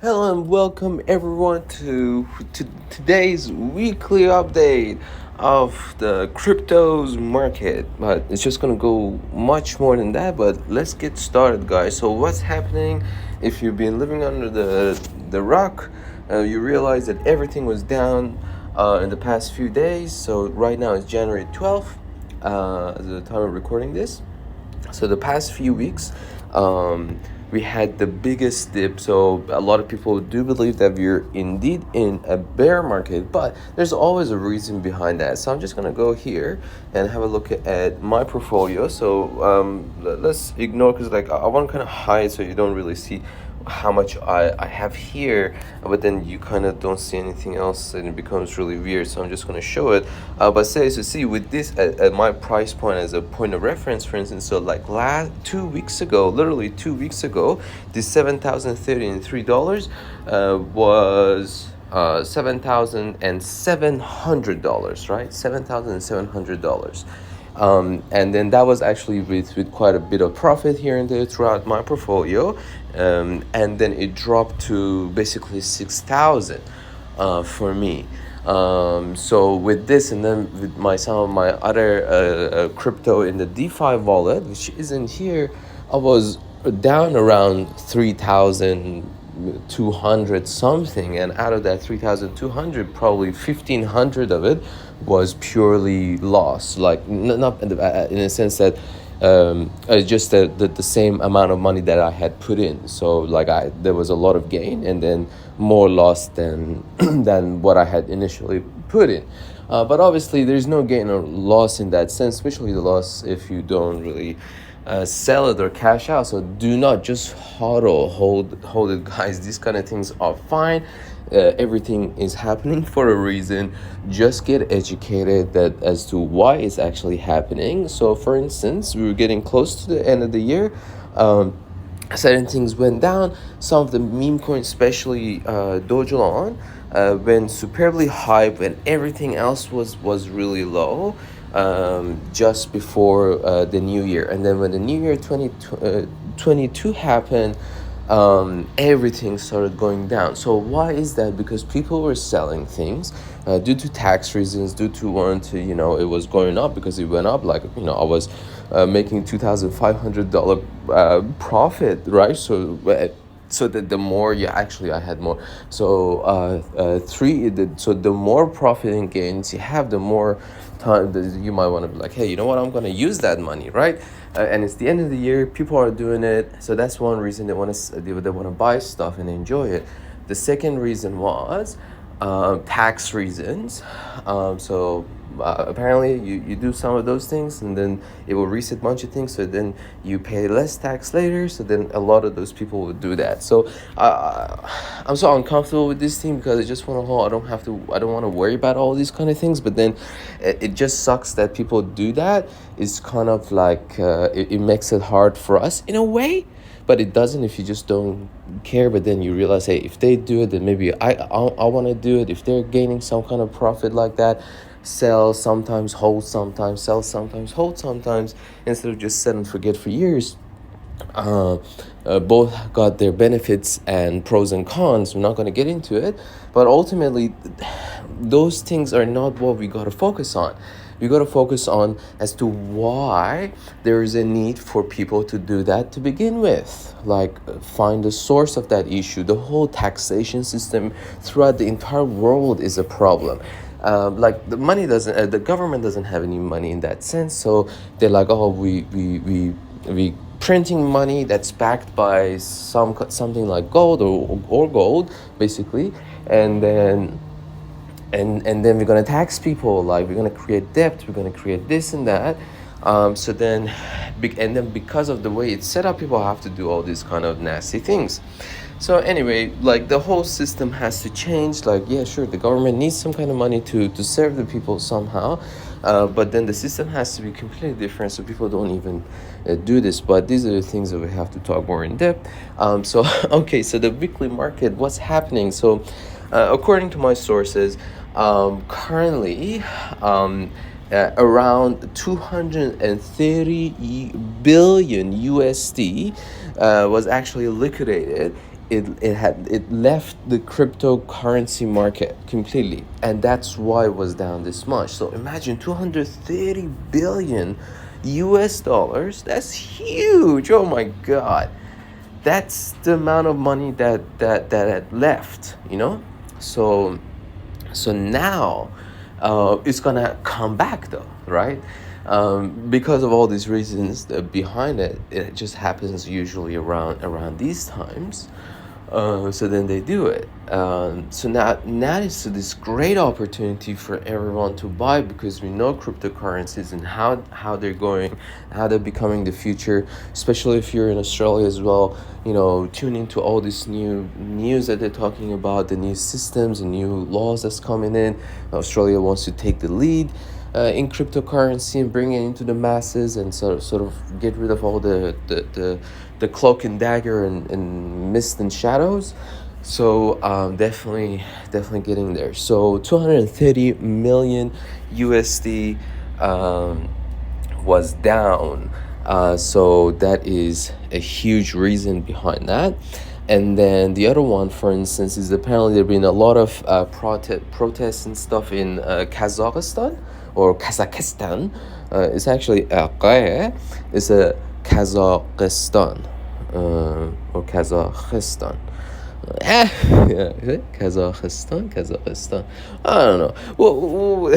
Hello and welcome everyone to today's weekly update of the cryptos market. But it's just gonna go much more than that. But let's get started, guys. So what's happening? If you've been living under the rock, you realize that everything was down in the past few days. So right now it's January 12th, at the time of recording this. So the past few weeks, we had the biggest dip. So a lot of people do believe that we're indeed in a bear market, but there's always a reason behind that. So I'm just gonna go here and have a look at my portfolio. So let's ignore, because like I want to kind of hide so you don't really see how much I have here, but then you kind of don't see anything else and it becomes really weird. So I'm just going to show it. But say, as you see with this at my price point as a point of reference, for instance, so like last 2 weeks ago, literally 2 weeks ago, this $7,033 was $7,700, right? $7,700. And then that was actually with quite a bit of profit here and there throughout my portfolio. And then it dropped to basically 6,000 for me. So with this, and then with some of my other crypto in the DeFi wallet, which isn't here, I was down around 3,200 something, and out of that 3,200, probably 1,500 of it was purely loss. Like not in a sense that just the same amount of money that I had put in. So like there was a lot of gain and then more loss than than what I had initially put in. But obviously there's no gain or loss in that sense, especially the loss if you don't really sell it or cash out. So do not just hold it, guys. These kind of things are fine. Everything is happening for a reason. Just get educated that as to why it's actually happening. So for instance, we were getting close to the end of the year. Certain things went down. Some of the meme coins, especially Dogelon, went superbly high when everything else was really low, just before the new year. And then when the new year 2022 happened, everything started going down. So why is that? Because people were selling things due to tax reasons, due to it was going up because it went up. Like, I was making $2,500 profit, right? So that the more, yeah, actually I had more. So so the more profit and gains you have, the more time that you might want to be like, hey, you know what, I'm going to use that money, right? And it's the end of the year, people are doing it. So that's one reason they want to buy stuff and enjoy it. The second reason was tax reasons. So apparently you do some of those things and then it will reset a bunch of things, so then you pay less tax later. So then a lot of those people would do that. So I'm so uncomfortable with this thing because I just want to I don't want to worry about all these kind of things. But then it just sucks that people do that. It's kind of like it makes it hard for us in a way, but it doesn't if you just don't care. But then you realize, hey, if they do it, then maybe I want to do it. If they're gaining some kind of profit like that, sell sometimes, hold sometimes, sell sometimes, hold sometimes, instead of just set and forget for years. Both got their benefits and pros and cons. We're not going to get into it, but ultimately those things are not what we got to focus on. We got to focus on as to why there is a need for people to do that to begin with. Like, find the source of that issue. The whole taxation system throughout the entire world is a problem. Like, the government doesn't have any money in that sense. So they're like, oh, we printing money that's backed by something like gold or gold, basically. And then we're going to tax people. Like, we're going to create debt, we're going to create this and that. So then and then because of the way it's set up, people have to do all these kind of nasty things. So anyway, like, the whole system has to change. Like, yeah, sure, the government needs some kind of money to serve the people somehow, but then the system has to be completely different so people don't even do this. But these are the things that we have to talk more in depth. So okay, so the weekly market, what's happening? So according to my sources, currently around 230 billion USD was actually liquidated it left the cryptocurrency market completely, and that's why it was down this much. So imagine 230 billion US dollars. That's huge. Oh my god. That's the amount of money that had left, so now it's gonna come back though, right? Because of all these reasons behind it. It just happens usually around these times. So then they do it. So now it's this great opportunity for everyone to buy, because we know cryptocurrencies and how they're going, how they're becoming the future. Especially if you're in Australia as well, tune into all this new news that they're talking about, the new systems and new laws that's coming in. Australia wants to take the lead in cryptocurrency and bring it into the masses, and sort of get rid of all the cloak and dagger and mist and shadows. So definitely getting there. So 230 million USD was down. So that is a huge reason behind that. And then the other one, for instance, is apparently there have been a lot of protests and stuff in Kazakhstan or Kazakhstan. It's actually it's a Kazakhstan or Kazakhstan. Yeah, Kazakhstan. I don't know. Well,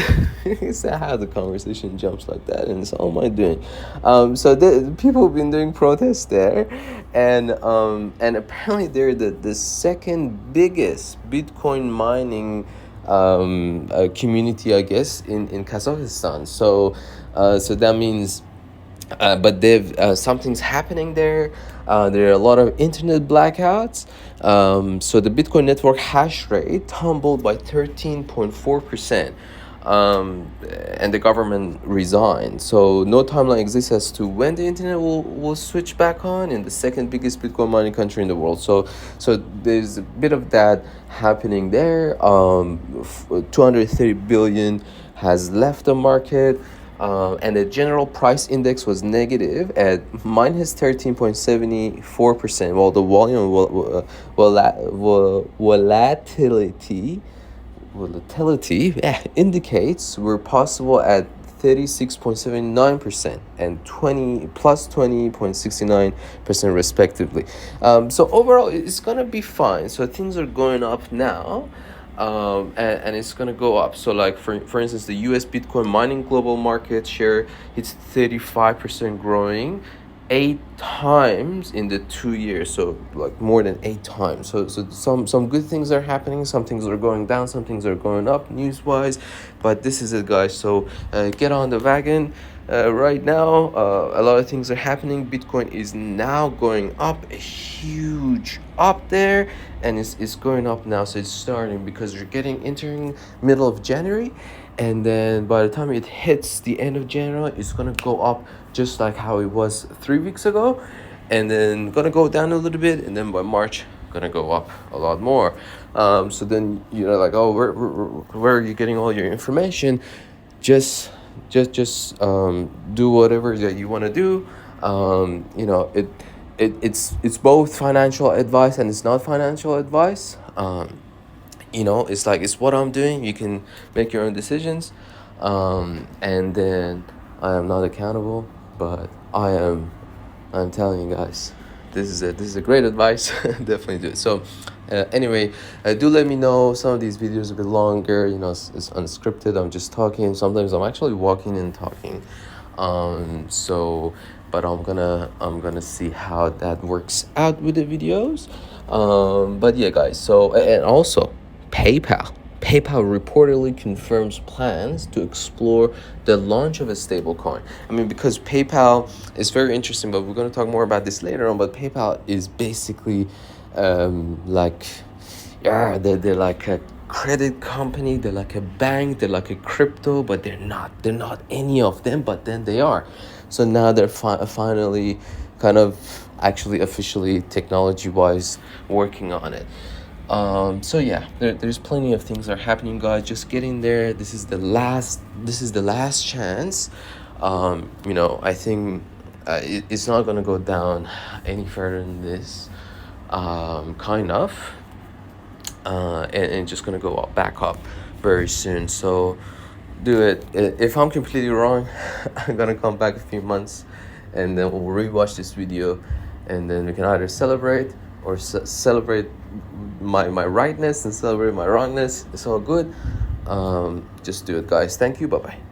it's how the conversation jumps like that, and it's all my doing. So the people have been doing protests there, and apparently they're the second biggest Bitcoin mining community, I guess, in Kazakhstan. So that means. But something's happening there. There are a lot of internet blackouts. So the Bitcoin network hash rate tumbled by 13.4%. And the government resigned. So no timeline exists as to when the internet will switch back on in the second biggest Bitcoin mining country in the world. So there's a bit of that happening there. 230 billion has left the market. And the general price index was negative at minus 13.74%, while the volume volatility indicates were possible at 36.79% and 20.69% respectively. So overall, it's gonna be fine. So things are going up now. And it's gonna go up. So like for instance, the US Bitcoin mining global market share, it's 35% growing, 8 times in the 2 years. So like more than 8 times. So some good things are happening, some things are going down, some things are going up news wise, but this is it, guys. So get on the wagon. Right now, a lot of things are happening. Bitcoin is now going up, a huge up there, and it's going up now. So it's starting because you're entering middle of January, and then by the time it hits the end of January, it's gonna go up just like how it was 3 weeks ago, and then gonna go down a little bit, and then by March gonna go up a lot more. So then you're like, oh, where are you getting all your information? Just do whatever that you want to do. It's both financial advice and it's not financial advice. It's like, it's what I'm doing. You can make your own decisions. And then I am not accountable, but I'm telling you guys, this is a great advice. Definitely do it. So anyway, do let me know. Some of these videos are a bit longer, it's unscripted. I'm just talking. Sometimes I'm actually walking and talking. But I'm gonna see how that works out with the videos. But yeah, guys, so, and also PayPal reportedly confirms plans to explore the launch of a stablecoin. I mean, because PayPal is very interesting, but we're going to talk more about this later on. But PayPal is basically they're like a credit company, they're like a bank, they're like a crypto, but they're not any of them, but then they are. So now they're finally kind of actually officially technology wise working on it. So yeah, there's plenty of things that are happening, guys. Just get in there. This is the last chance. I think it's not gonna go down any further than this. kind of, and just gonna go back up very soon. So do it. If I'm completely wrong, I'm gonna come back a few months, and then we'll rewatch this video, and then we can either celebrate or celebrate my rightness and celebrate my wrongness. It's all good. Just do it, guys. Thank you. Bye bye.